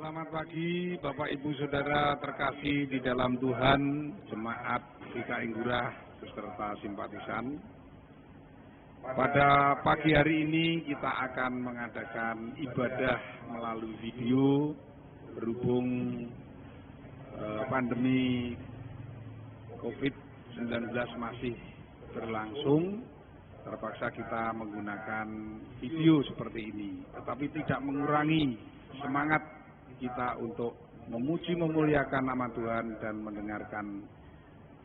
Selamat pagi Bapak Ibu Saudara terkasih di dalam Tuhan, Jemaat GKI Ngurah beserta simpatisan. Pada pagi hari ini kita akan mengadakan ibadah melalui video berhubung pandemi COVID-19 masih berlangsung. Terpaksa kita menggunakan video seperti ini, tetapi tidak mengurangi semangat kita untuk memuji memuliakan nama Tuhan dan mendengarkan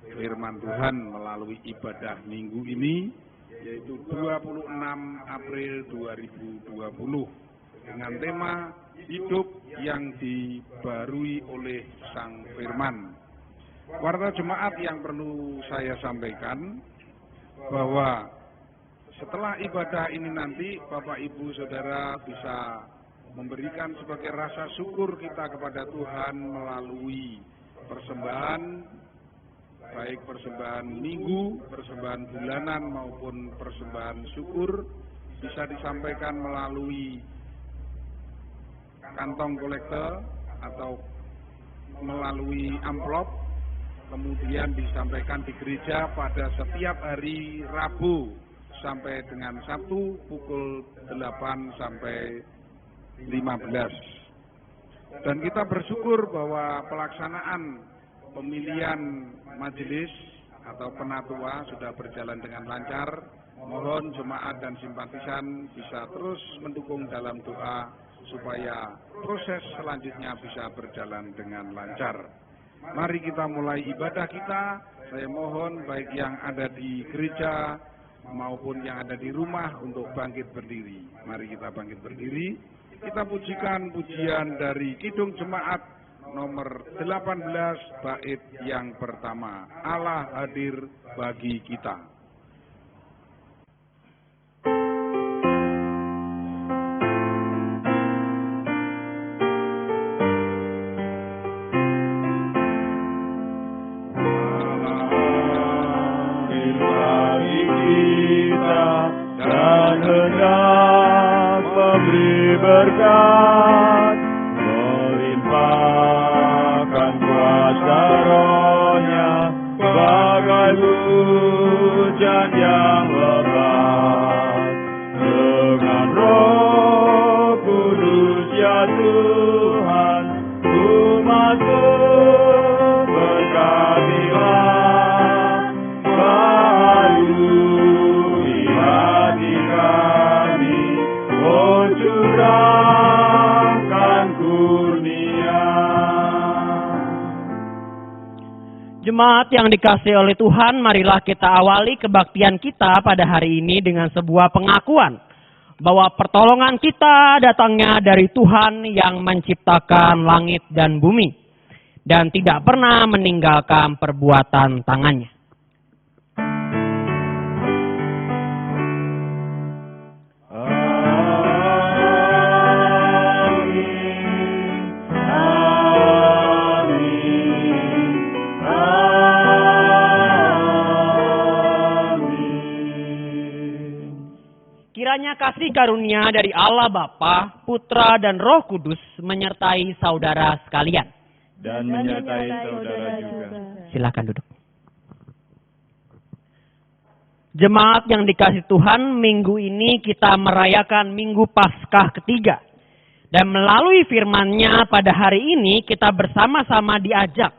firman Tuhan melalui ibadah minggu ini, yaitu 26 April 2020 dengan tema hidup yang dibarui oleh Sang Firman. Warta jemaat yang perlu saya sampaikan bahwa setelah ibadah ini nanti Bapak Ibu Saudara bisa memberikan sebagai rasa syukur kita kepada Tuhan melalui persembahan, baik persembahan minggu, persembahan bulanan maupun persembahan syukur, bisa disampaikan melalui kantong kolektor atau melalui amplop, kemudian disampaikan di gereja pada setiap hari Rabu sampai dengan Sabtu pukul 8 sampai 15. Dan kita bersyukur bahwa pelaksanaan pemilihan majelis atau penatua sudah berjalan dengan lancar. Mohon jemaat dan simpatisan bisa terus mendukung dalam doa supaya proses selanjutnya bisa berjalan dengan lancar. Mari kita mulai ibadah kita. Saya mohon baik yang ada di gereja maupun yang ada di rumah untuk bangkit berdiri. Mari kita bangkit berdiri. Kita pujikan pujian dari Kidung Jemaat nomor 18 bait yang pertama. Allah hadir bagi kita. Allah hadir bagi kita dan hendak memberi berkat, melimpahkan kuasa Roh-Nya bagai hujan yang lebat. Dengan Roh Kudus ya Tuhan, ku masuk berkatilah, baharui hati kami, oh curahkan kurnia. Jemaat yang dikasihi oleh Tuhan, marilah kita awali kebaktian kita pada hari ini dengan sebuah pengakuan bahwa pertolongan kita datangnya dari Tuhan yang menciptakan langit dan bumi dan tidak pernah meninggalkan perbuatan tangannya. Kiranya kasih karunia dari Allah Bapa, Putra dan Roh Kudus menyertai saudara sekalian. Dan menyertai saudara juga. Silakan duduk. Jemaat yang dikasihi Tuhan, minggu ini kita merayakan Minggu Paskah ketiga. Dan melalui firman-Nya pada hari ini kita bersama-sama diajak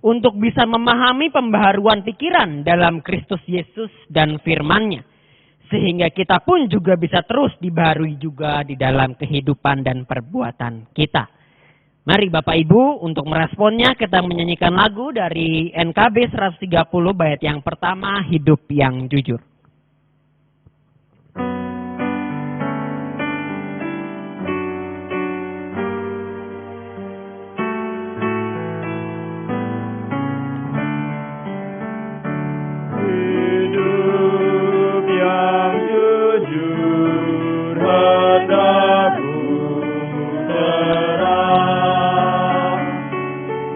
untuk bisa memahami pembaharuan pikiran dalam Kristus Yesus dan firman-Nya. Sehingga kita pun juga bisa terus dibaharui juga di dalam kehidupan dan perbuatan kita. Mari Bapak Ibu untuk meresponnya kita menyanyikan lagu dari NKB 130 bait yang pertama, Hidup yang Jujur.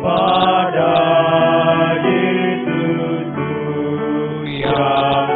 Pada Yesus yang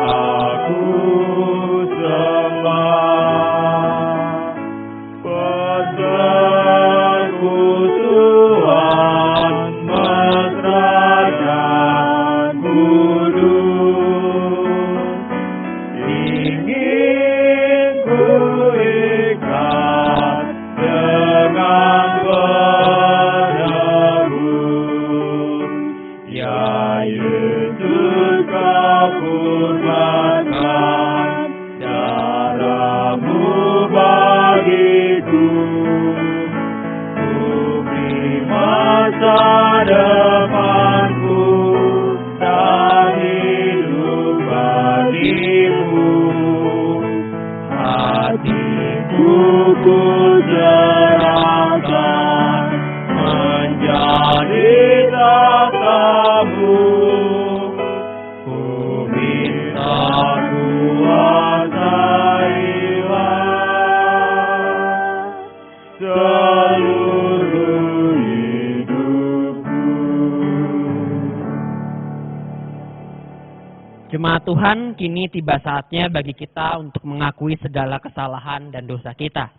Tuhan, kini tiba saatnya bagi kita untuk mengakui segala kesalahan dan dosa kita.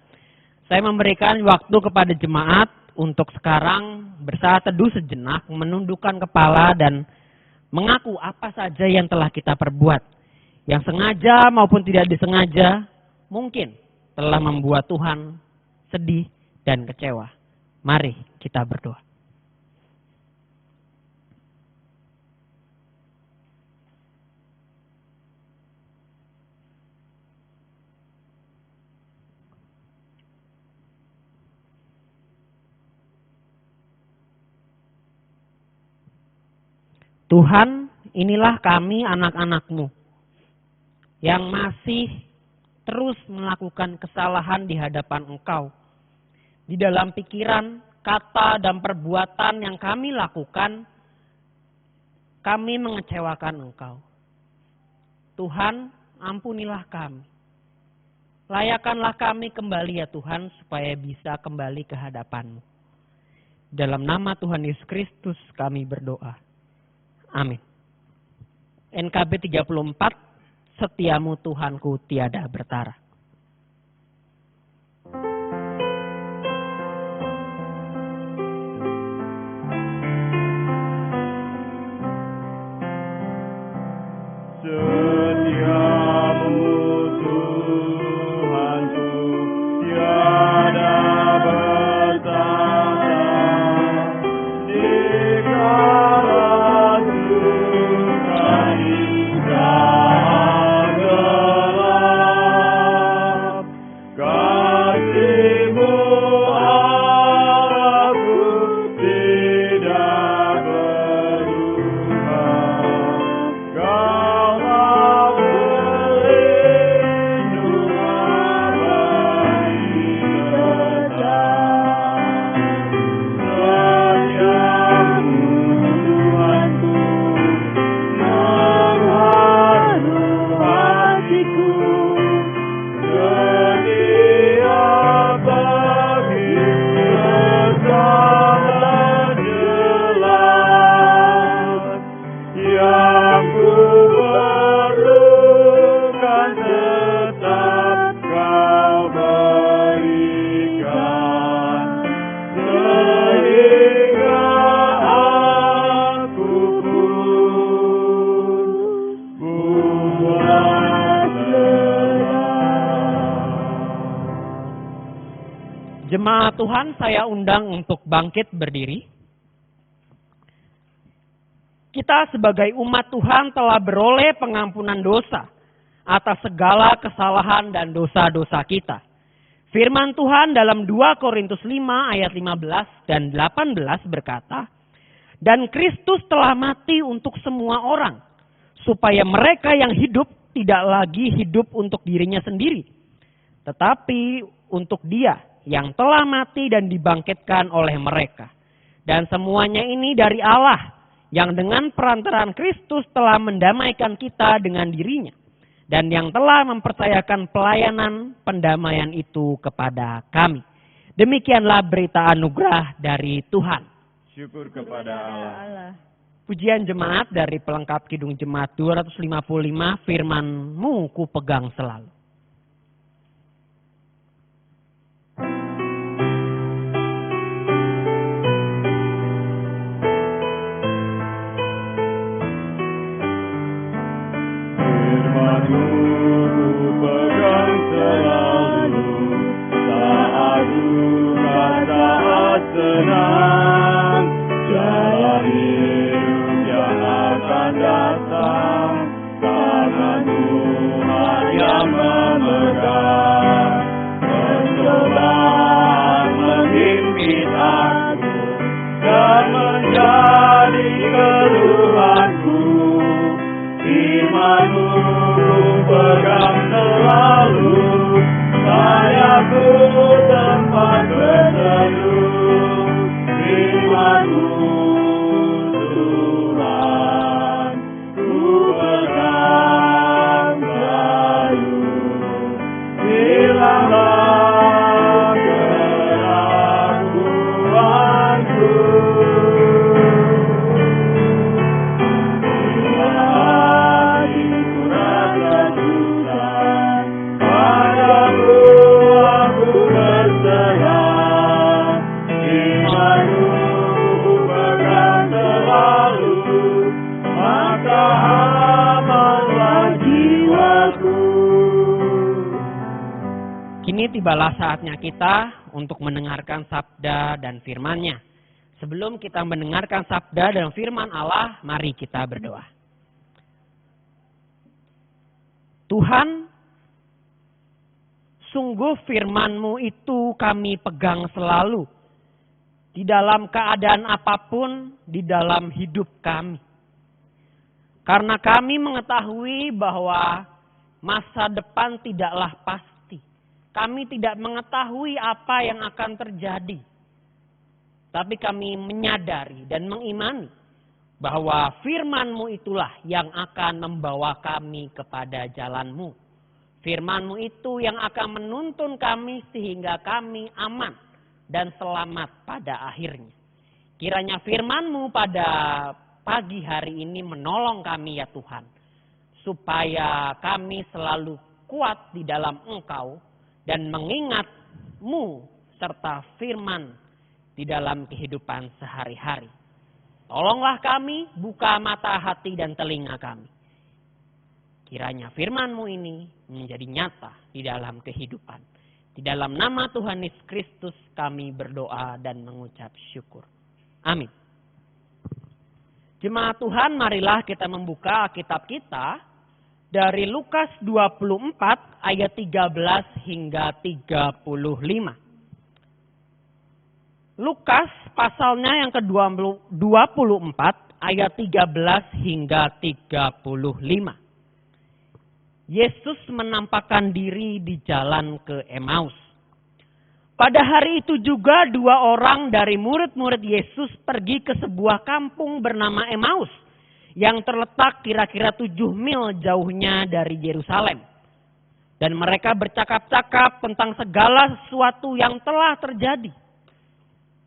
Saya memberikan waktu kepada jemaat untuk sekarang bersaat teduh sejenak, menundukkan kepala dan mengaku apa saja yang telah kita perbuat. Yang sengaja maupun tidak disengaja, mungkin telah membuat Tuhan sedih dan kecewa. Mari kita berdoa. Tuhan, inilah kami anak-anak-Mu yang masih terus melakukan kesalahan di hadapan Engkau. Di dalam pikiran, kata, dan perbuatan yang kami lakukan, kami mengecewakan Engkau. Tuhan, ampunilah kami. Layakanlah kami kembali ya Tuhan, supaya bisa kembali ke hadapan-Mu. Dalam nama Tuhan Yesus Kristus kami berdoa. Amin. NKB 34, Setiamu Tuhanku tiada bertara. Jemaat Tuhan, saya undang untuk bangkit berdiri. Kita sebagai umat Tuhan telah beroleh pengampunan dosa atas segala kesalahan dan dosa-dosa kita. Firman Tuhan dalam 2 Korintus 5 ayat 15 dan 18 berkata, "Dan Kristus telah mati untuk semua orang, supaya mereka yang hidup tidak lagi hidup untuk dirinya sendiri, tetapi untuk Dia yang telah mati dan dibangkitkan oleh mereka. Dan semuanya ini dari Allah, yang dengan perantaraan Kristus telah mendamaikan kita dengan dirinya, dan yang telah mempercayakan pelayanan pendamaian itu kepada kami." Demikianlah berita anugerah dari Tuhan. Syukur kepada Allah. Pujian jemaat dari pelengkap Kidung Jemaat 255, Firman-Mu ku pegang selalu. Firman-Mu Kini tibalah saatnya kita untuk mendengarkan sabda dan firman-Nya. Sebelum kita mendengarkan sabda dan firman Allah, mari kita berdoa. Tuhan, sungguh firman-Mu itu kami pegang selalu. Di dalam keadaan apapun, di dalam hidup kami. Karena kami mengetahui bahwa masa depan tidaklah pasti. Kami tidak mengetahui apa yang akan terjadi. Tapi kami menyadari dan mengimani bahwa firman-Mu itulah yang akan membawa kami kepada jalan-Mu. Firman-Mu itu yang akan menuntun kami sehingga kami aman dan selamat pada akhirnya. Kiranya firman-Mu pada pagi hari ini menolong kami ya Tuhan. Supaya kami selalu kuat di dalam Engkau. Dan mengingat-Mu serta firman di dalam kehidupan sehari-hari. Tolonglah kami, buka mata hati dan telinga kami. Kiranya firman-Mu ini menjadi nyata di dalam kehidupan. Di dalam nama Tuhan Yesus Kristus kami berdoa dan mengucap syukur. Amin. Jemaat Tuhan, marilah kita membuka Alkitab kita. Dari Lukas 24 ayat 13 hingga 35. Lukas pasalnya yang ke-24 ayat 13 hingga 35. Yesus menampakkan diri di jalan ke Emmaus. Pada hari itu juga dua orang dari murid-murid Yesus pergi ke sebuah kampung bernama Emmaus. Yang terletak kira-kira 7 mil jauhnya dari Yerusalem. Dan mereka bercakap-cakap tentang segala sesuatu yang telah terjadi.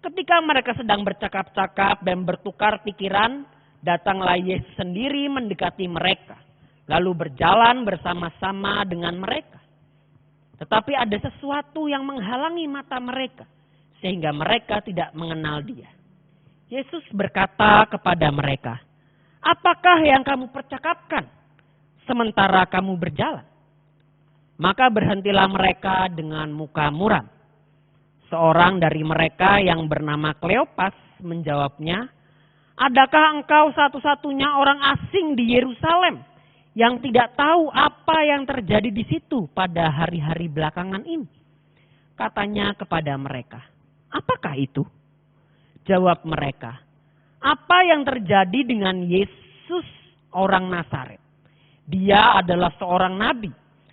Ketika mereka sedang bercakap-cakap dan bertukar pikiran, datanglah Yesus sendiri mendekati mereka. Lalu berjalan bersama-sama dengan mereka. Tetapi ada sesuatu yang menghalangi mata mereka. Sehingga mereka tidak mengenal Dia. Yesus berkata kepada mereka, "Apakah yang kamu percakapkan sementara kamu berjalan?" Maka berhentilah mereka dengan muka muram. Seorang dari mereka yang bernama Kleopas menjawabnya, "Adakah engkau satu-satunya orang asing di Yerusalem yang tidak tahu apa yang terjadi di situ pada hari-hari belakangan ini?" Katanya kepada mereka, "Apakah itu?" Jawab mereka, "Apa yang terjadi dengan Yesus orang Nazaret? Dia adalah seorang nabi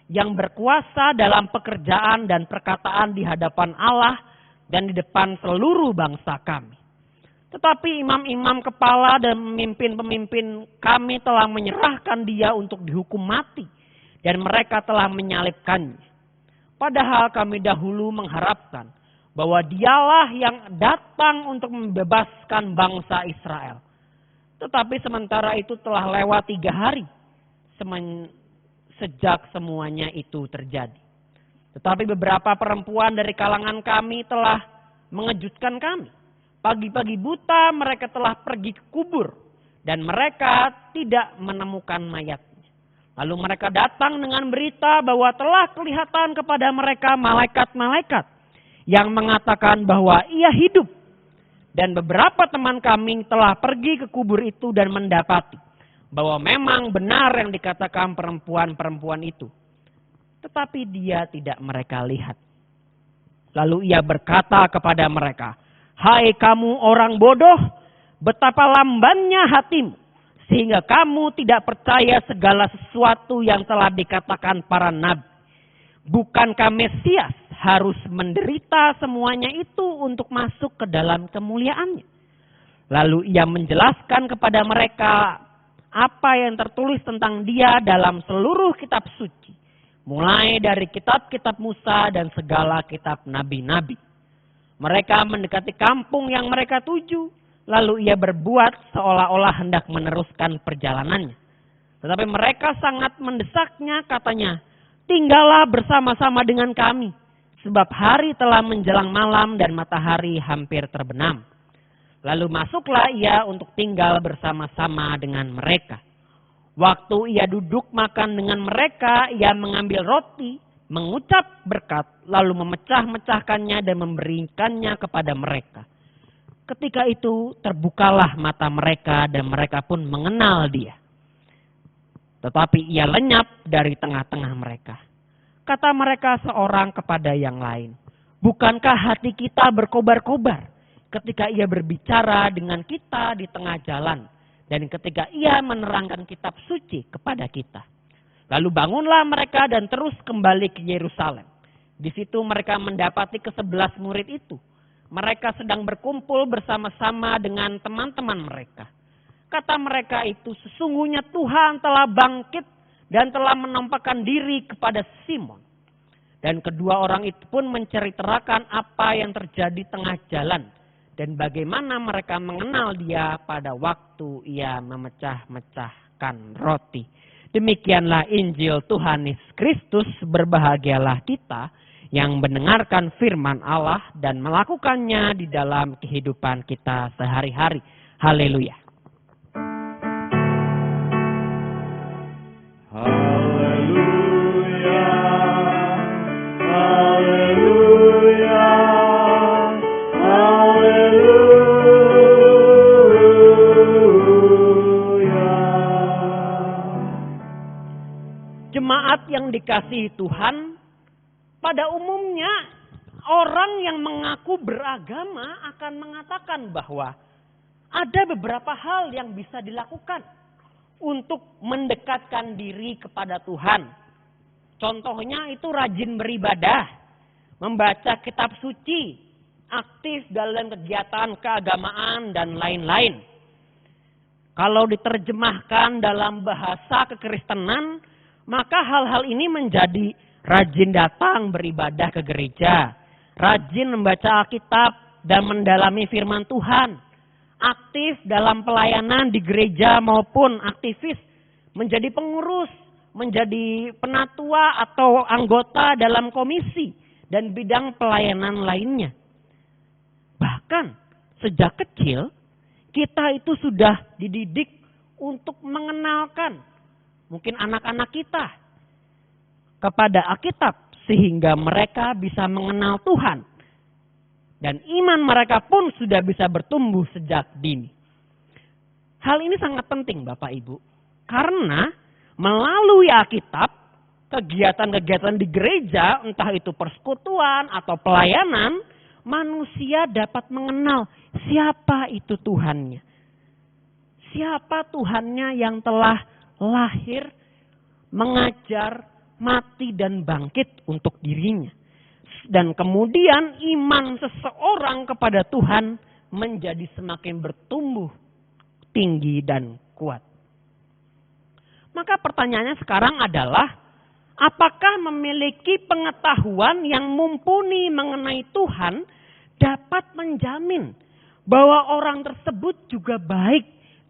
yang berkuasa dalam pekerjaan dan perkataan di hadapan Allah dan di depan seluruh bangsa kami. Tetapi imam-imam kepala dan pemimpin-pemimpin kami telah menyerahkan dia untuk dihukum mati dan mereka telah menyalibkannya. Padahal kami dahulu mengharapkan bahwa dialah yang datang untuk membebaskan bangsa Israel. Tetapi sementara itu telah lewat 3 hari sejak semuanya itu terjadi. Tetapi beberapa perempuan dari kalangan kami telah mengejutkan kami. Pagi-pagi buta mereka telah pergi ke kubur dan mereka tidak menemukan mayatnya. Lalu mereka datang dengan berita bahwa telah kelihatan kepada mereka malaikat-malaikat yang mengatakan bahwa ia hidup. Dan beberapa teman kami telah pergi ke kubur itu dan mendapati bahwa memang benar yang dikatakan perempuan-perempuan itu. Tetapi dia tidak mereka lihat. Lalu ia berkata kepada mereka, "Hai kamu orang bodoh, betapa lambannya hatimu, sehingga kamu tidak percaya segala sesuatu yang telah dikatakan para nabi. Bukankah Mesias harus menderita semuanya itu untuk masuk ke dalam kemuliaannya?" Lalu ia menjelaskan kepada mereka apa yang tertulis tentang dia dalam seluruh kitab suci, mulai dari kitab-kitab Musa dan segala kitab nabi-nabi. Mereka mendekati kampung yang mereka tuju, lalu ia berbuat seolah-olah hendak meneruskan perjalanannya. Tetapi mereka sangat mendesaknya, katanya, "Tinggallah bersama-sama dengan kami, sebab hari telah menjelang malam dan matahari hampir terbenam." Lalu masuklah ia untuk tinggal bersama-sama dengan mereka. Waktu ia duduk makan dengan mereka, ia mengambil roti mengucap berkat, lalu memecah-mecahkannya dan memberikannya kepada mereka. Ketika itu terbukalah mata mereka dan mereka pun mengenal dia. Tetapi ia lenyap dari tengah-tengah mereka. Kata mereka seorang kepada yang lain, bukankah hati kita berkobar-kobar ketika ia berbicara dengan kita di tengah jalan dan ketika ia menerangkan kitab suci kepada kita? Lalu bangunlah mereka dan terus kembali ke Yerusalem. Di situ mereka mendapati ke-11 murid itu. Mereka sedang berkumpul bersama-sama dengan teman-teman mereka. Kata mereka itu, sesungguhnya Tuhan telah bangkit dan telah menampakkan diri kepada Simon. Dan kedua orang itu pun menceritakan apa yang terjadi tengah jalan. Dan bagaimana mereka mengenal dia pada waktu ia memecah-mecahkan roti. Demikianlah Injil Tuhan Yesus Kristus. Berbahagialah kita yang mendengarkan firman Allah dan melakukannya di dalam kehidupan kita sehari-hari. Haleluya. Haleluya. Haleluya. Haleluya. Jemaat yang dikasihi Tuhan, pada umumnya orang yang mengaku beragama akan mengatakan bahwa ada beberapa hal yang bisa dilakukan untuk mendekatkan diri kepada Tuhan. Contohnya itu rajin beribadah, membaca kitab suci, aktif dalam kegiatan keagamaan dan lain-lain. Kalau diterjemahkan dalam bahasa kekristenan, maka hal-hal ini menjadi rajin datang beribadah ke gereja, rajin membaca Alkitab dan mendalami firman Tuhan, aktif dalam pelayanan di gereja maupun aktivis menjadi pengurus, menjadi penatua atau anggota dalam komisi dan bidang pelayanan lainnya. Bahkan sejak kecil kita itu sudah dididik untuk mengenalkan mungkin anak-anak kita kepada Alkitab sehingga mereka bisa mengenal Tuhan. Dan iman mereka pun sudah bisa bertumbuh sejak dini. Hal ini sangat penting Bapak Ibu. Karena melalui Alkitab, kegiatan-kegiatan di gereja, entah itu persekutuan atau pelayanan, manusia dapat mengenal siapa itu Tuhannya. Siapa Tuhannya yang telah lahir, mengajar, mati dan bangkit untuk dirinya. Dan kemudian iman seseorang kepada Tuhan menjadi semakin bertumbuh tinggi dan kuat. Maka pertanyaannya sekarang adalah, apakah memiliki pengetahuan yang mumpuni mengenai Tuhan dapat menjamin bahwa orang tersebut juga baik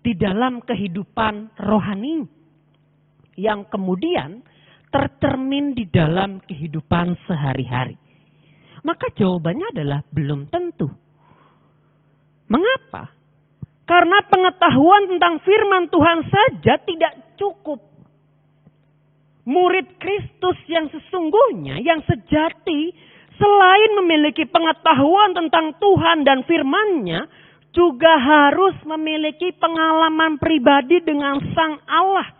di dalam kehidupan rohani yang kemudian tercermin di dalam kehidupan sehari-hari? Maka jawabannya adalah belum tentu. Mengapa? Karena pengetahuan tentang firman Tuhan saja tidak cukup. Murid Kristus yang sesungguhnya, yang sejati, selain memiliki pengetahuan tentang Tuhan dan firman-Nya, juga harus memiliki pengalaman pribadi dengan Sang Allah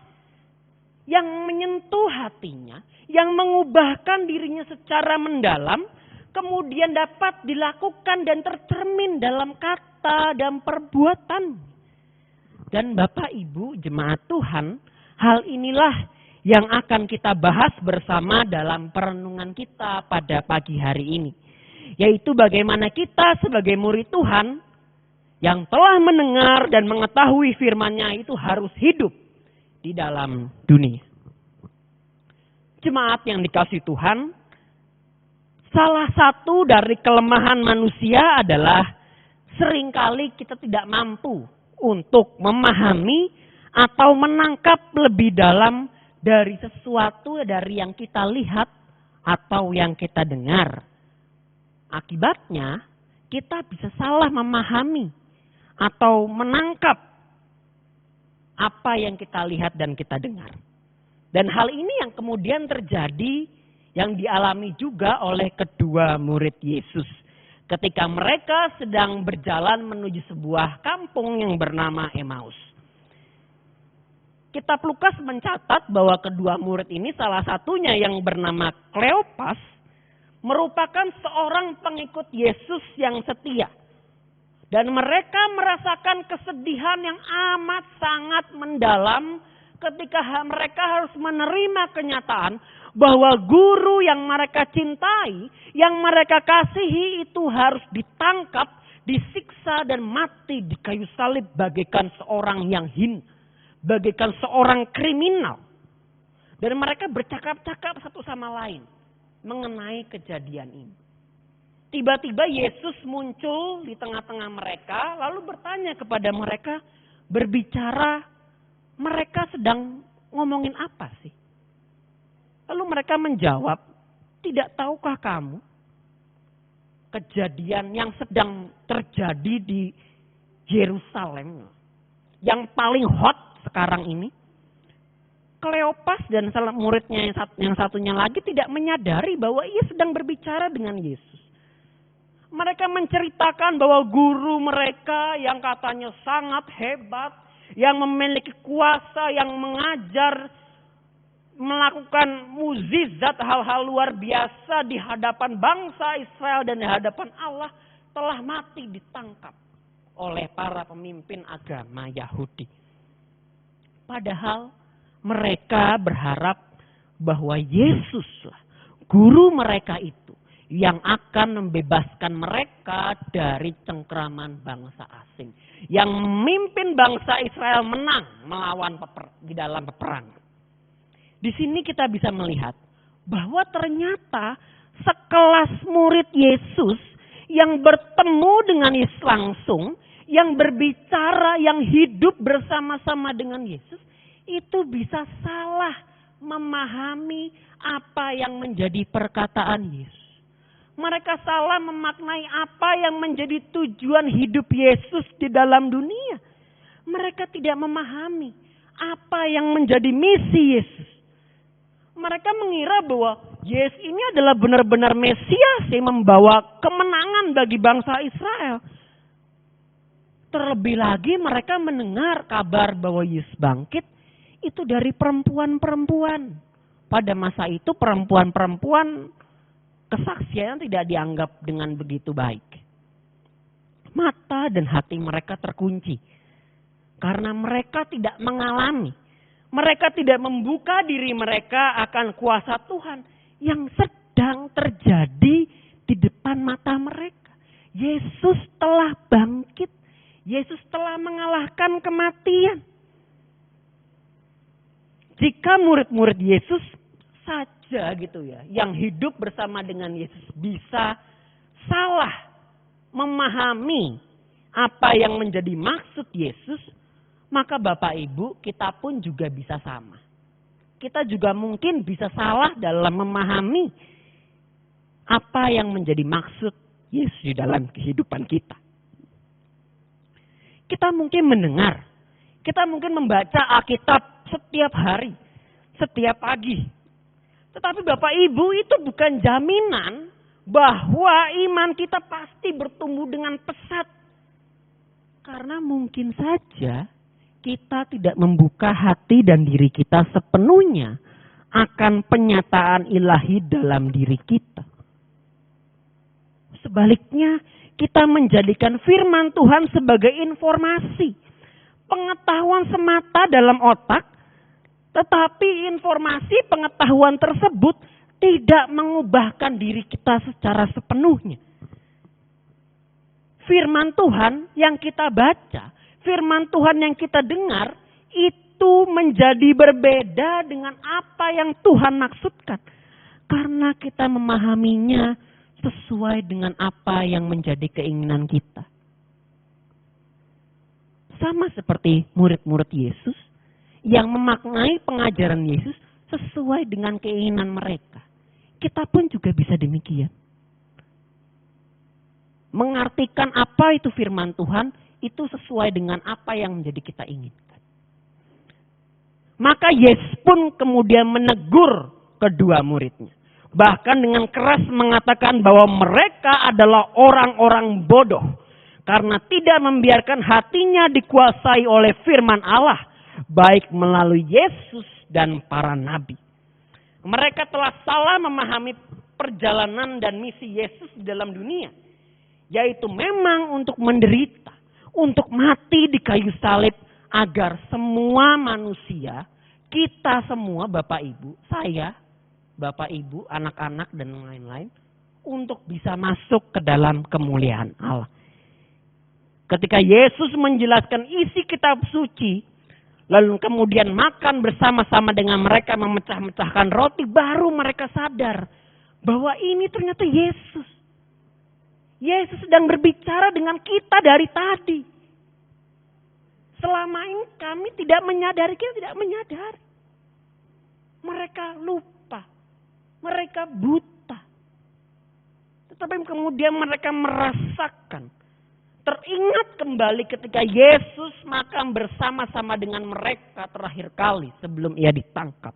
yang menyentuh hatinya, yang mengubahkan dirinya secara mendalam, kemudian dapat dilakukan dan tercermin dalam kata dan perbuatan. Dan Bapak Ibu jemaat Tuhan, hal inilah yang akan kita bahas bersama dalam perenungan kita pada pagi hari ini. Yaitu bagaimana kita sebagai murid Tuhan yang telah mendengar dan mengetahui firman-Nya itu harus hidup di dalam dunia. Jemaat yang dikasihi Tuhan, salah satu dari kelemahan manusia adalah seringkali kita tidak mampu untuk memahami atau menangkap lebih dalam dari sesuatu dari yang kita lihat atau yang kita dengar. Akibatnya kita bisa salah memahami atau menangkap apa yang kita lihat dan kita dengar. Dan hal ini yang kemudian terjadi, yang dialami juga oleh kedua murid Yesus ketika mereka sedang berjalan menuju sebuah kampung yang bernama Emmaus. Kitab Lukas mencatat bahwa kedua murid ini salah satunya yang bernama Kleopas merupakan seorang pengikut Yesus yang setia. Dan mereka merasakan kesedihan yang amat sangat mendalam ketika mereka harus menerima kenyataan bahwa guru yang mereka cintai, yang mereka kasihi itu harus ditangkap, disiksa dan mati di kayu salib bagaikan seorang yang hina, bagaikan seorang kriminal. Dan mereka bercakap-cakap satu sama lain mengenai kejadian ini. Tiba-tiba Yesus muncul di tengah-tengah mereka lalu bertanya kepada mereka, berbicara, mereka sedang ngomongin apa sih? Lalu mereka menjawab, tidak tahukah kamu kejadian yang sedang terjadi di Yerusalem yang paling hot sekarang ini? Kleopas dan salah muridnya yang satunya lagi tidak menyadari bahwa ia sedang berbicara dengan Yesus. Mereka menceritakan bahwa guru mereka yang katanya sangat hebat, yang memiliki kuasa, yang mengajar, melakukan mukjizat, hal-hal luar biasa di hadapan bangsa Israel dan di hadapan Allah, telah mati ditangkap oleh para pemimpin agama Yahudi. Padahal mereka berharap bahwa Yesuslah guru mereka itu yang akan membebaskan mereka dari cengkraman bangsa asing, yang memimpin bangsa Israel menang melawan di dalam peperangan. Di sini kita bisa melihat bahwa ternyata sekelas murid Yesus yang bertemu dengan Yesus langsung, yang berbicara, yang hidup bersama-sama dengan Yesus, itu bisa salah memahami apa yang menjadi perkataan Yesus. Mereka salah memaknai apa yang menjadi tujuan hidup Yesus di dalam dunia. Mereka tidak memahami apa yang menjadi misi Yesus. Mereka mengira bahwa Yesus ini adalah benar-benar Mesias yang membawa kemenangan bagi bangsa Israel. Terlebih lagi mereka mendengar kabar bahwa Yesus bangkit itu dari perempuan-perempuan. Pada masa itu perempuan-perempuan kesaksian tidak dianggap dengan begitu baik. Mata dan hati mereka terkunci. Karena mereka tidak mengalami. Mereka tidak membuka diri mereka akan kuasa Tuhan yang sedang terjadi di depan mata mereka. Yesus telah bangkit. Yesus telah mengalahkan kematian. Jika murid-murid Yesus saja gitu ya, yang hidup bersama dengan Yesus bisa salah memahami apa yang menjadi maksud Yesus, maka Bapak Ibu kita pun juga bisa sama. Kita juga mungkin bisa salah dalam memahami apa yang menjadi maksud Yesus di dalam kehidupan kita. Kita mungkin mendengar, kita mungkin membaca Alkitab setiap hari, setiap pagi. Tetapi Bapak Ibu itu bukan jaminan bahwa iman kita pasti bertumbuh dengan pesat. Karena mungkin saja kita tidak membuka hati dan diri kita sepenuhnya akan penyataan ilahi dalam diri kita. Sebaliknya, kita menjadikan firman Tuhan sebagai informasi, pengetahuan semata dalam otak, tetapi informasi pengetahuan tersebut tidak mengubahkan diri kita secara sepenuhnya. Firman Tuhan yang kita baca, firman Tuhan yang kita dengar, itu menjadi berbeda dengan apa yang Tuhan maksudkan. Karena kita memahaminya sesuai dengan apa yang menjadi keinginan kita. Sama seperti murid-murid Yesus yang memaknai pengajaran Yesus sesuai dengan keinginan mereka. Kita pun juga bisa demikian. Mengartikan apa itu firman Tuhan, itu sesuai dengan apa yang menjadi kita inginkan. Maka Yesus pun kemudian menegur kedua muridnya. Bahkan dengan keras mengatakan bahwa mereka adalah orang-orang bodoh. Karena tidak membiarkan hatinya dikuasai oleh firman Allah. Baik melalui Yesus dan para nabi. Mereka telah salah memahami perjalanan dan misi Yesus di dalam dunia. Yaitu memang untuk menderita. Untuk mati di kayu salib. Agar semua manusia, kita semua Bapak Ibu, saya, Bapak Ibu, anak-anak dan lain-lain. Untuk bisa masuk ke dalam kemuliaan Allah. Ketika Yesus menjelaskan isi kitab suci, lalu kemudian makan bersama-sama dengan mereka memecah-mecahkan roti, baru mereka sadar bahwa ini ternyata Yesus. Yesus sedang berbicara dengan kita dari tadi. Selama ini kami tidak menyadari, kita tidak menyadari. Mereka lupa, mereka buta. Tetapi kemudian mereka merasakan. Teringat kembali ketika Yesus makan bersama-sama dengan mereka terakhir kali sebelum ia ditangkap.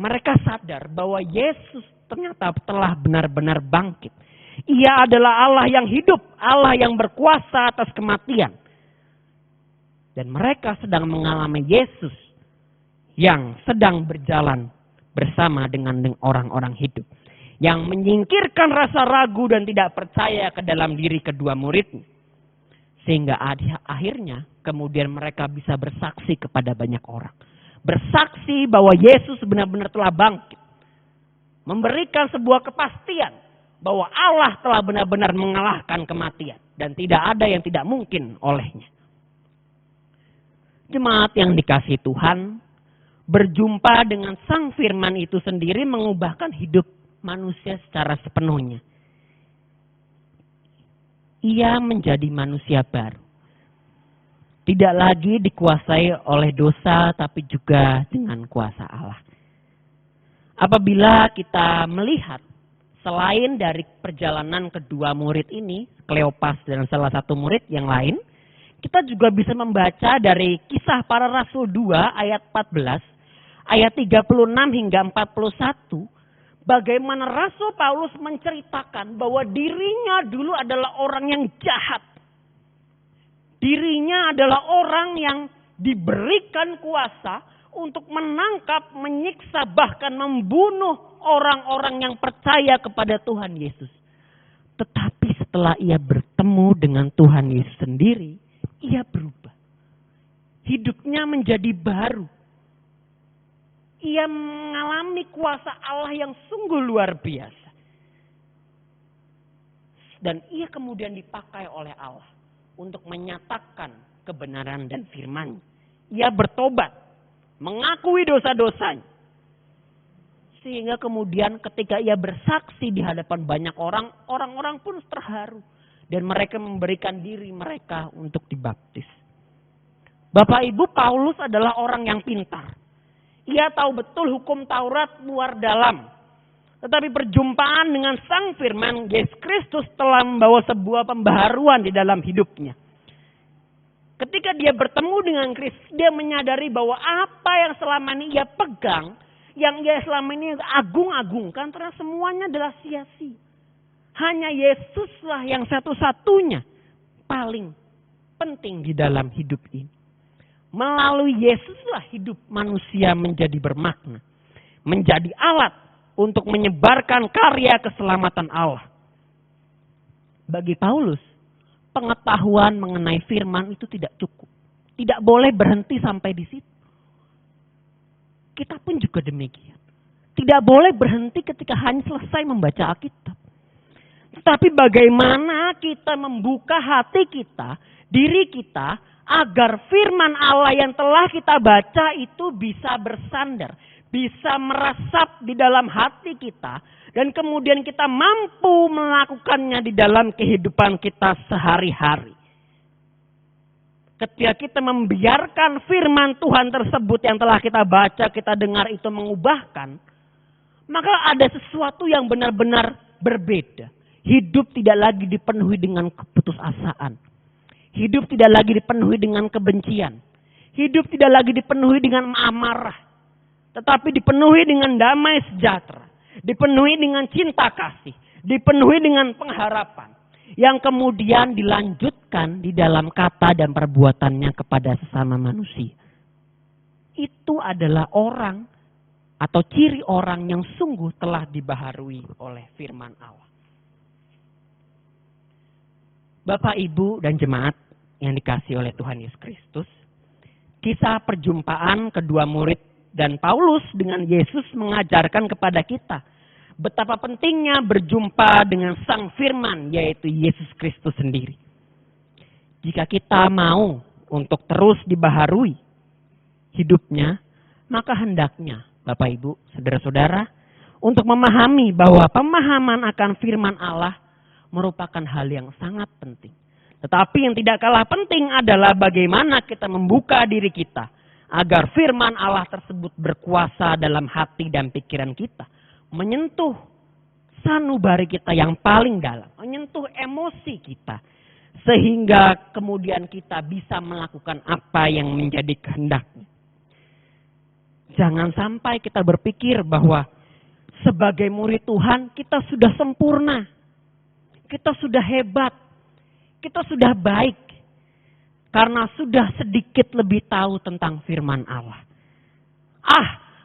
Mereka sadar bahwa Yesus ternyata telah benar-benar bangkit. Ia adalah Allah yang hidup, Allah yang berkuasa atas kematian. Dan mereka sedang mengalami Yesus yang sedang berjalan bersama dengan orang-orang hidup. Yang menyingkirkan rasa ragu dan tidak percaya ke dalam diri kedua muridnya. Sehingga akhirnya kemudian mereka bisa bersaksi kepada banyak orang. Bersaksi bahwa Yesus benar-benar telah bangkit. Memberikan sebuah kepastian bahwa Allah telah benar-benar mengalahkan kematian. Dan tidak ada yang tidak mungkin olehnya. Jemaat yang dikasihi Tuhan, berjumpa dengan Sang Firman itu sendiri mengubahkan hidup manusia secara sepenuhnya. Ia menjadi manusia baru. Tidak lagi dikuasai oleh dosa tapi juga dengan kuasa Allah. Apabila kita melihat selain dari perjalanan kedua murid ini, Kleopas dan salah satu murid yang lain, kita juga bisa membaca dari Kisah Para Rasul 2 ayat 14, ayat 36 hingga 41. Bagaimana Rasul Paulus menceritakan bahwa dirinya dulu adalah orang yang jahat. Dirinya adalah orang yang diberikan kuasa untuk menangkap, menyiksa, bahkan membunuh orang-orang yang percaya kepada Tuhan Yesus. Tetapi setelah ia bertemu dengan Tuhan Yesus sendiri, ia berubah. Hidupnya menjadi baru. Ia mengalami kuasa Allah yang sungguh luar biasa. Dan ia kemudian dipakai oleh Allah untuk menyatakan kebenaran dan firman. Ia bertobat, mengakui dosa-dosanya. Sehingga kemudian ketika ia bersaksi di hadapan banyak orang, orang-orang pun terharu. Dan mereka memberikan diri mereka untuk dibaptis. Bapak Ibu, Paulus adalah orang yang pintar. Ia tahu betul hukum Taurat luar dalam. Tetapi perjumpaan dengan Sang Firman, Yesus Kristus telah membawa sebuah pembaharuan di dalam hidupnya. Ketika dia bertemu dengan Kristus, dia menyadari bahwa apa yang selama ini ia pegang, yang ia selama ini agung-agungkan, ternyata semuanya adalah sia-sia. Hanya Yesuslah yang satu-satunya paling penting di dalam hidup ini. Melalui Yesuslah hidup manusia menjadi bermakna. Menjadi alat untuk menyebarkan karya keselamatan Allah. Bagi Paulus, pengetahuan mengenai firman itu tidak cukup. Tidak boleh berhenti sampai di situ. Kita pun juga demikian. Tidak boleh berhenti ketika hanya selesai membaca Alkitab. Tetapi bagaimana kita membuka hati kita, diri kita, agar firman Allah yang telah kita baca itu bisa bersandar. Bisa meresap di dalam hati kita. Dan kemudian kita mampu melakukannya di dalam kehidupan kita sehari-hari. Ketika kita membiarkan firman Tuhan tersebut yang telah kita baca, kita dengar itu mengubahkan. Maka ada sesuatu yang benar-benar berbeda. Hidup tidak lagi dipenuhi dengan keputusasaan. Hidup tidak lagi dipenuhi dengan kebencian. Hidup tidak lagi dipenuhi dengan amarah. tetapi dipenuhi dengan damai sejahtera, dipenuhi dengan cinta kasih, dipenuhi dengan pengharapan, yang kemudian dilanjutkan di dalam kata dan perbuatannya kepada sesama manusia. Itu adalah orang atau ciri orang yang sungguh telah dibaharui oleh firman Allah. Bapak, Ibu, dan jemaat yang dikasihi oleh Tuhan Yesus Kristus, kisah perjumpaan kedua murid dan Paulus dengan Yesus mengajarkan kepada kita betapa pentingnya berjumpa dengan Sang Firman, yaitu Yesus Kristus sendiri. Jika kita mau untuk terus dibaharui hidupnya, maka hendaknya Bapak, Ibu, saudara-saudara, untuk memahami bahwa pemahaman akan firman Allah merupakan hal yang sangat penting. Tetapi yang tidak kalah penting adalah bagaimana kita membuka diri kita agar firman Allah tersebut berkuasa dalam hati dan pikiran kita, menyentuh sanubari kita yang paling dalam, menyentuh emosi kita, sehingga kemudian kita bisa melakukan apa yang menjadi kehendaknya. Jangan sampai kita berpikir bahwa sebagai murid Tuhan kita sudah sempurna, kita sudah hebat, kita sudah baik, karena sudah sedikit lebih tahu tentang firman Allah.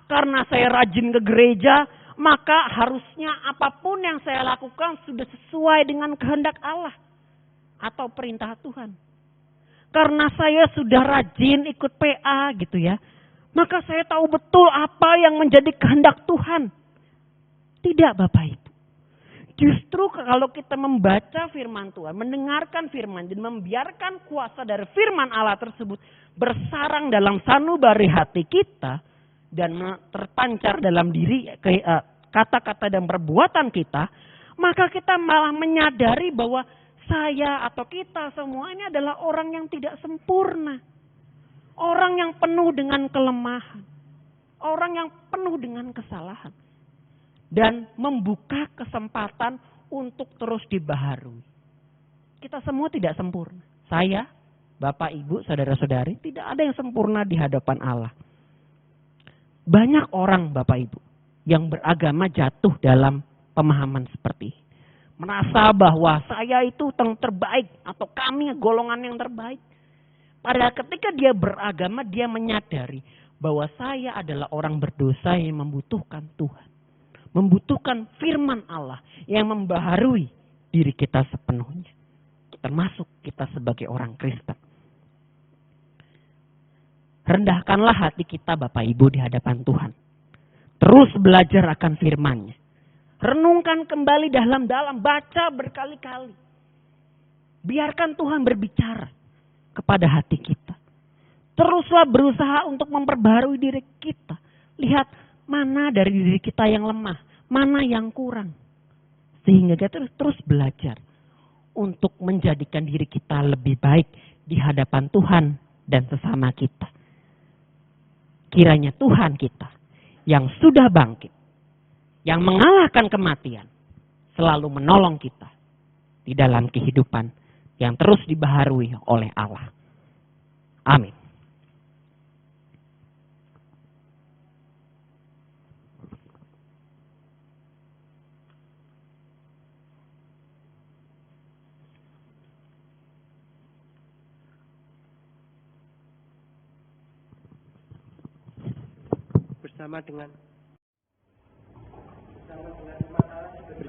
Karena saya rajin ke gereja, maka harusnya apapun yang saya lakukan sudah sesuai dengan kehendak Allah atau perintah Tuhan. Karena saya sudah rajin ikut PA gitu ya, maka saya tahu betul apa yang menjadi kehendak Tuhan. Tidak, Bapak Ibu. Justru kalau kita membaca firman Tuhan, mendengarkan firman, dan membiarkan kuasa dari firman Allah tersebut bersarang dalam sanubari hati kita, dan terpancar dalam diri kata-kata dan perbuatan kita, maka kita malah menyadari bahwa saya atau kita semua ini adalah orang yang tidak sempurna. Orang yang penuh dengan kelemahan. Orang yang penuh dengan kesalahan. Dan membuka kesempatan untuk terus dibaharui. Kita semua tidak sempurna. Saya, Bapak, Ibu, saudara-saudari, tidak ada yang sempurna di hadapan Allah. Banyak orang, Bapak, Ibu, yang beragama jatuh dalam pemahaman seperti ini. Merasa bahwa saya itu terbaik atau kami golongan yang terbaik. Padahal ketika dia beragama, dia menyadari bahwa saya adalah orang berdosa yang membutuhkan Tuhan. Membutuhkan firman Allah yang membaharui diri kita sepenuhnya. Termasuk kita sebagai orang Kristen. Rendahkanlah hati kita Bapak Ibu di hadapan Tuhan. Terus belajar akan firman-Nya. Renungkan kembali dalam-dalam, baca berkali-kali. Biarkan Tuhan berbicara kepada hati kita. Teruslah berusaha untuk memperbarui diri kita. Lihat mana dari diri kita yang lemah, mana yang kurang. Sehingga kita terus belajar untuk menjadikan diri kita lebih baik di hadapan Tuhan dan sesama kita. Kiranya Tuhan kita yang sudah bangkit, yang mengalahkan kematian, selalu menolong kita di dalam kehidupan yang terus dibaharui oleh Allah. Amin.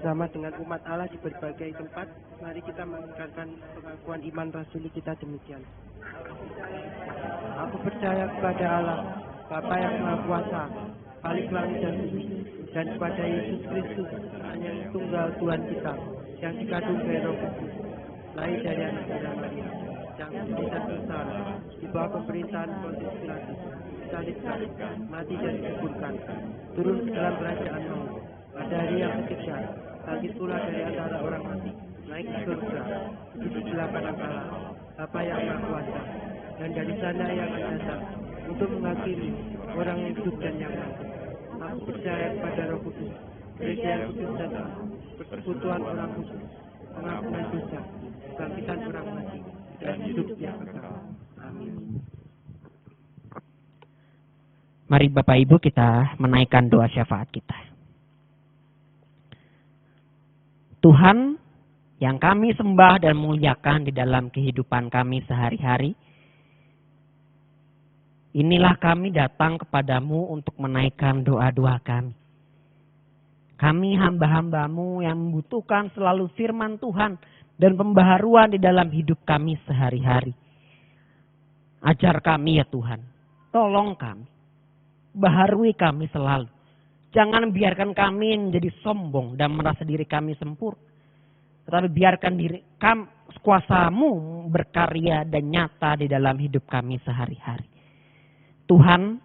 bersama dengan umat Allah di berbagai tempat, mari kita meningkatkan pengakuan iman rasuli kita demikian. Aku percaya kepada Allah, Bapa yang Maha Kuasa, Khalik langit dan bumi, dan kepada Yesus Kristus, hanya tunggal Tuhan kita, yang dikandung dari Roh Kudus, lahir dari anak Bikira Maria, yang tidak bersalah, di bawah pemerintahan Pontius Pilatus, disalibkan, mati dan dikuburkan, turun ke dalam kerajaan maut. Pada hari yang ketiga, bangkit pula dari antara orang mati, naik ke surga, duduk di sebelah kanan Allah, Bapa yang Maha Kuasa, dan dari sana yang akan datang untuk menghakimi orang yang hidup dan yang mati. Aku percaya kepada Roh Kudus, Gereja yang kudus dan persekutuan orang kudus, pengampunan dosa, kebangkitan orang mati, dan hidup yang kekal. Amin. Mari Bapak Ibu kita menaikkan doa syafaat kita. Tuhan yang kami sembah dan muliakan di dalam kehidupan kami sehari-hari, inilah kami datang kepadamu untuk menaikkan doa-doa kami. Kami hamba-hambamu yang membutuhkan selalu firman Tuhan dan pembaharuan di dalam hidup kami sehari-hari. Ajar kami ya Tuhan, tolong kami, baharui kami selalu. Jangan biarkan kami menjadi sombong dan merasa diri kami sempurna. Tetapi biarkan kuasa-Mu berkarya dan nyata di dalam hidup kami sehari-hari. Tuhan,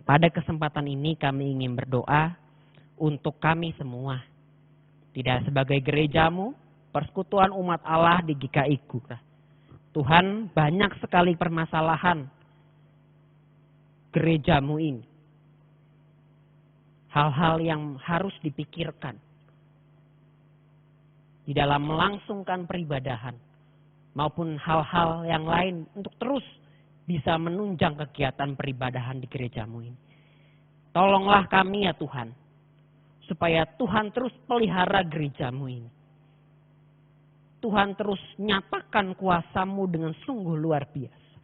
pada kesempatan ini kami ingin berdoa untuk kami semua. Tidak sebagai gereja-Mu, persekutuan umat Allah di GKI Gura. Tuhan, banyak sekali permasalahan gereja-Mu ini. Hal-hal yang harus dipikirkan di dalam melangsungkan peribadahan maupun hal-hal yang lain untuk terus bisa menunjang kegiatan peribadahan di gereja-Mu ini. Tolonglah kami ya Tuhan, supaya Tuhan terus pelihara gereja-Mu ini. Tuhan terus nyatakan kuasa-Mu dengan sungguh luar biasa.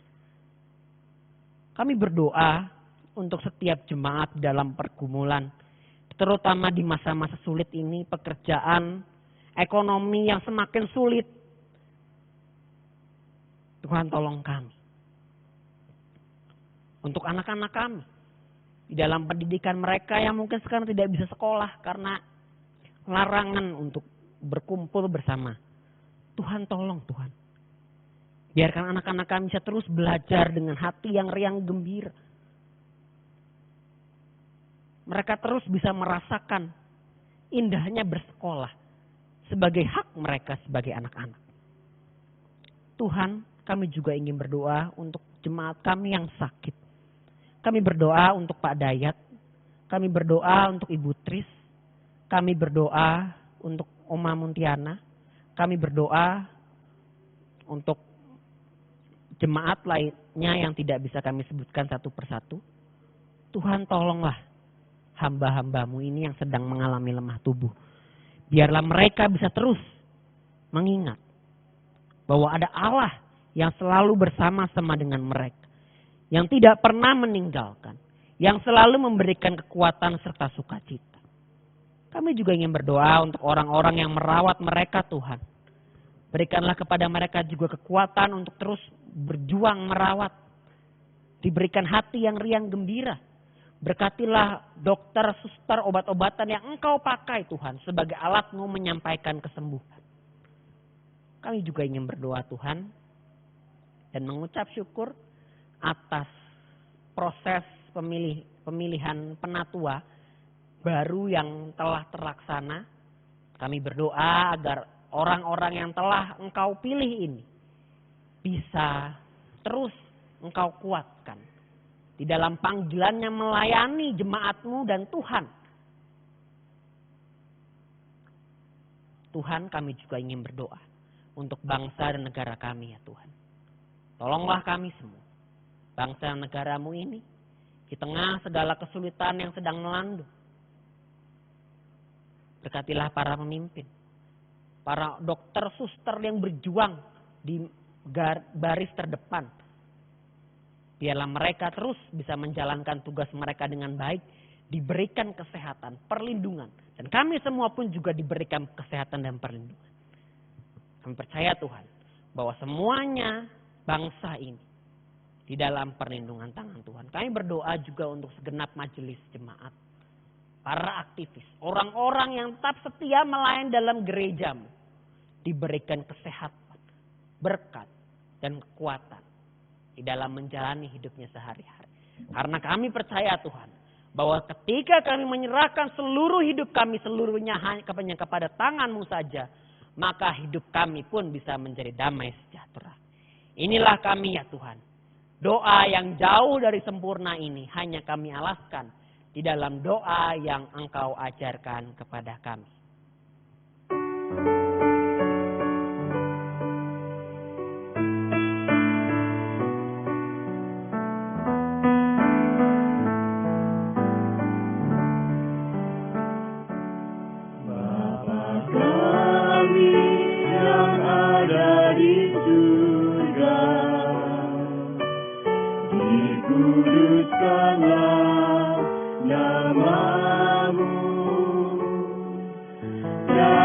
Kami berdoa untuk setiap jemaat dalam pergumulan, terutama di masa-masa sulit ini, pekerjaan, ekonomi yang semakin sulit. Tuhan tolong kami. Untuk anak-anak kami, di dalam pendidikan mereka yang mungkin sekarang tidak bisa sekolah karena larangan untuk berkumpul bersama. Tuhan tolong Tuhan. Biarkan anak-anak kami bisa terus belajar dengan hati yang riang gembira. Mereka terus bisa merasakan indahnya bersekolah sebagai hak mereka sebagai anak-anak. Tuhan, kami juga ingin berdoa untuk jemaat kami yang sakit. Kami berdoa untuk Pak Dayat. Kami berdoa untuk Ibu Tris. Kami berdoa untuk Oma Muntiana. Kami berdoa untuk jemaat lainnya yang tidak bisa kami sebutkan satu persatu. Tuhan tolonglah hamba-hambamu ini yang sedang mengalami lemah tubuh. Biarlah mereka bisa terus mengingat bahwa ada Allah yang selalu bersama-sama dengan mereka. Yang tidak pernah meninggalkan. Yang selalu memberikan kekuatan serta sukacita. Kami juga ingin berdoa untuk orang-orang yang merawat mereka Tuhan. Berikanlah kepada mereka juga kekuatan untuk terus berjuang merawat. Diberikan hati yang riang gembira. Berkatilah dokter, suster, obat-obatan yang Engkau pakai Tuhan sebagai alat-Mu menyampaikan kesembuhan. Kami juga ingin berdoa Tuhan dan mengucap syukur atas proses pemilihan penatua baru yang telah terlaksana. Kami berdoa agar orang-orang yang telah Engkau pilih ini bisa terus Engkau kuatkan di dalam panggilannya melayani jemaat-Mu dan Tuhan. Tuhan, kami juga ingin berdoa untuk bangsa dan negara kami ya Tuhan. Tolonglah kami semua, bangsa dan negara-Mu ini, di tengah segala kesulitan yang sedang melanda. Berkatilah para pemimpin, para dokter, suster yang berjuang di baris terdepan. Biarlah mereka terus bisa menjalankan tugas mereka dengan baik, diberikan kesehatan, perlindungan. Dan kami semua pun juga diberikan kesehatan dan perlindungan. Kami percaya Tuhan, bahwa semuanya bangsa ini di dalam perlindungan tangan Tuhan. Kami berdoa juga untuk segenap majelis jemaat, para aktivis, orang-orang yang tetap setia melayani dalam gereja-Mu, diberikan kesehatan, berkat, dan kekuatan di dalam menjalani hidupnya sehari-hari. Karena kami percaya Tuhan, bahwa ketika kami menyerahkan seluruh hidup kami seluruhnya hanya kepada tangan-Mu saja, maka hidup kami pun bisa menjadi damai sejahtera. Inilah kami ya Tuhan. Doa yang jauh dari sempurna ini hanya kami alaskan di dalam doa yang Engkau ajarkan kepada kami.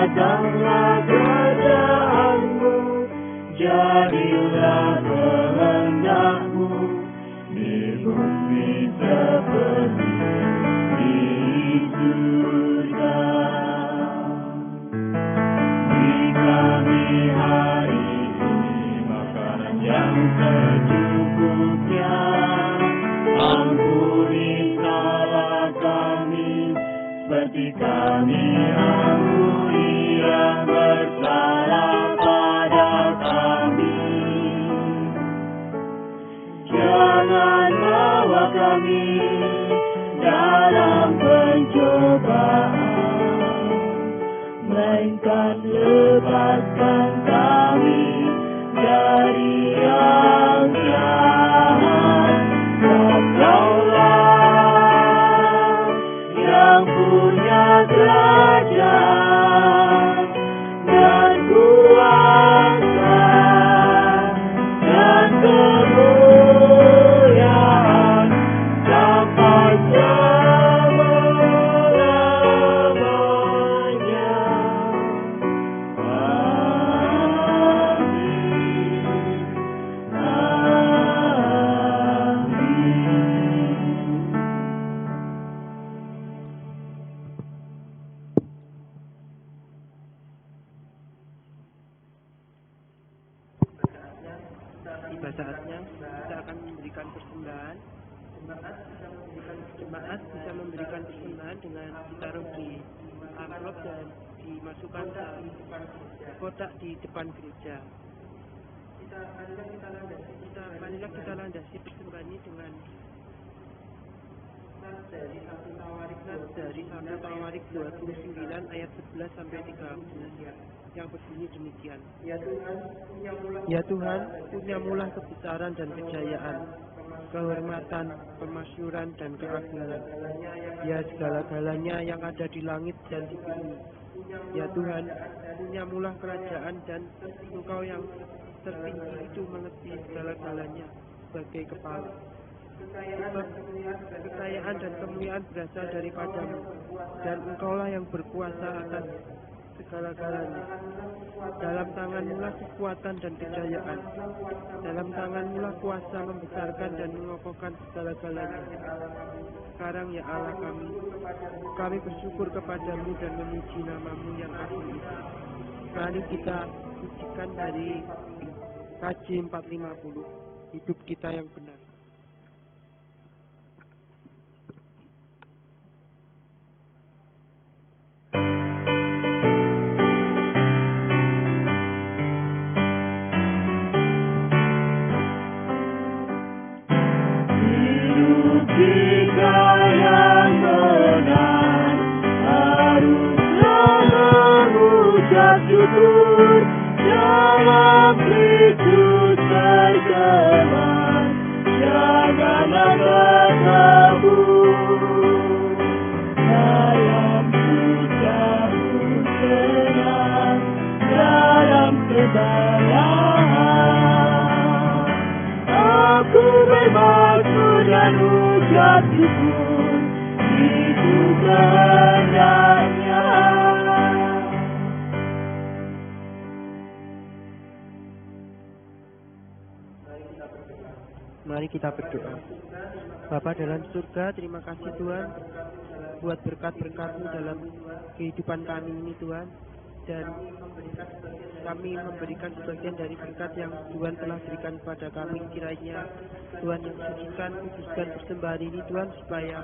datanglah kerajaanmu, jadilah kehendakmu di bumi seperti di surga. Beri kami hari ini makanan yang secukupnya, ampuni salah kami seperti kami ampuni yang bersalah pada kami. Jangan bawa kami dalam pencobaan, melainkan lepaskan kami dari yang jahat. Kaulah yang punya kerajaan dan kuasa dan kemuliaan sampai selama-lamanya. Amin. Amin. Tiba saatnya kita akan memberikan persembahan. Jemaat bisa memberikan persembahan dengan ditaruh di amplop dan dimasukkan ke kotak di depan gereja. Marilah kita landasi persembahan ini dengan nats dari 1 Tawarik 29 ayat 11 sampai 30 yang berbunyi demikian. Ya Tuhan, punyamulah kebesaran dan kejayaan, kehormatan, kemasyuran dan keagungan. Ya segala-galanya yang ada di langit dan di bumi. Ya Tuhan, punyamulah kerajaan dan Engkau yang tertinggi itu melebihi segala-galanya sebagai kepala. Sebab kekayaan dan kemuliaan berasal daripadamu, dan Engkaulah yang berkuasa atas segala-galanya. Dalam tanganmu-lah kekuatan dan kejayaan. Dalam tanganmu-lah kuasa membesarkan dan mengokohkan segala-galanya. Sekarang ya Allah kami bersyukur kepadamu dan memuji namamu yang agung itu. Mari kita pujikan dari KJ 450, hidup kita yang benar. Jika yang benar haruslah mengucap syukur dalam Kristus terkeman, janganlah berkabut dalam susah pun senang, dalam kesalahan aku bermakmur dan ucap syukur, itu kehendaknya. Mari kita berdoa. Bapa dalam surga, terima kasih Tuhan buat berkat-berkat-Mu dalam kehidupan kami ini Tuhan. Dan kami memberikan sebagian dari berkat yang Tuhan telah berikan kepada kami. Kiranya Tuhan yang sucikan, kuduskan persembahan ini Tuhan, supaya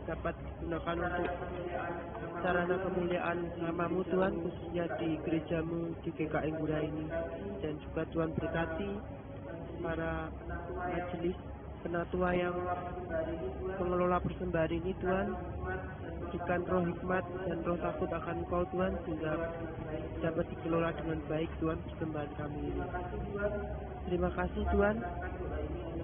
dapat digunakan untuk sarana kemuliaan nama-Mu Tuhan, khususnya di gereja-Mu di GKI Ngurah ini. Dan juga Tuhan berkati para majelis penatua yang mengelola persembahan ini Tuhan, berikan roh hikmat dan roh takut akan Engkau Tuhan, sehingga dapat dikelola dengan baik Tuhan persembahan kami ini. Terima kasih Tuhan,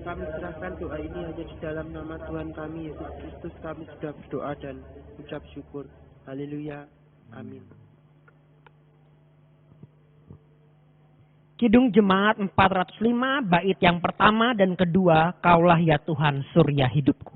kami serahkan doa ini hanya di dalam nama Tuhan kami Yesus Kristus. Kami sudah berdoa dan ucap syukur. Haleluya, amin. Kidung Jemaat 405, bait yang pertama dan kedua, Kaulah ya Tuhan surya hidupku.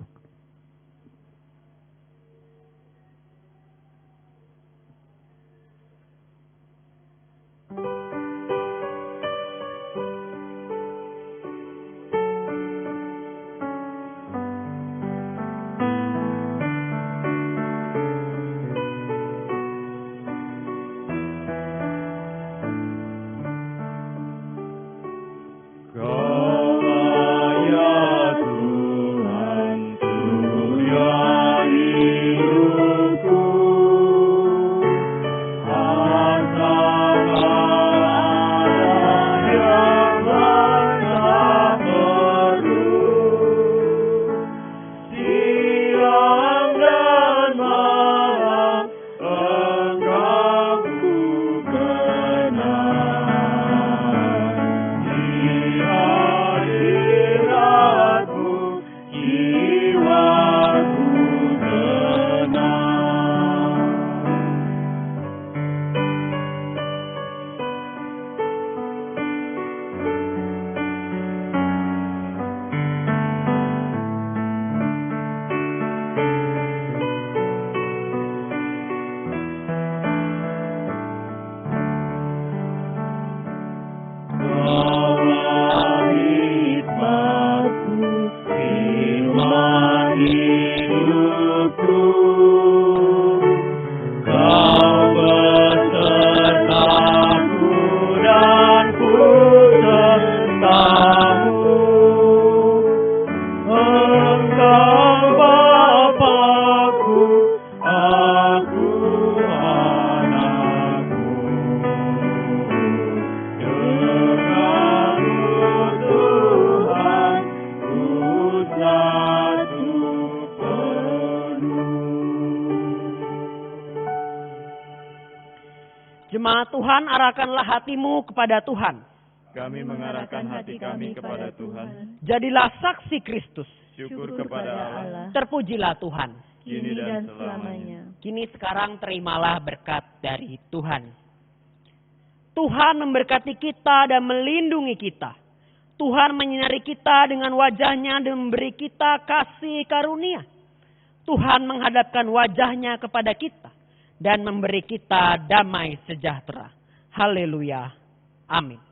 Jemaat Tuhan, arahkanlah hatimu kepada Tuhan. Kami mengarahkan hati kami kepada Tuhan. Jadilah saksi Kristus. Syukur kepada Allah, Terpujilah Tuhan. kini dan selamanya. Kini sekarang terimalah berkat dari Tuhan. Tuhan memberkati kita dan melindungi kita. Tuhan menyinari kita dengan wajah-Nya dan memberi kita kasih karunia. Tuhan menghadapkan wajah-Nya kepada kita dan memberi kita damai sejahtera. Haleluya. Amin.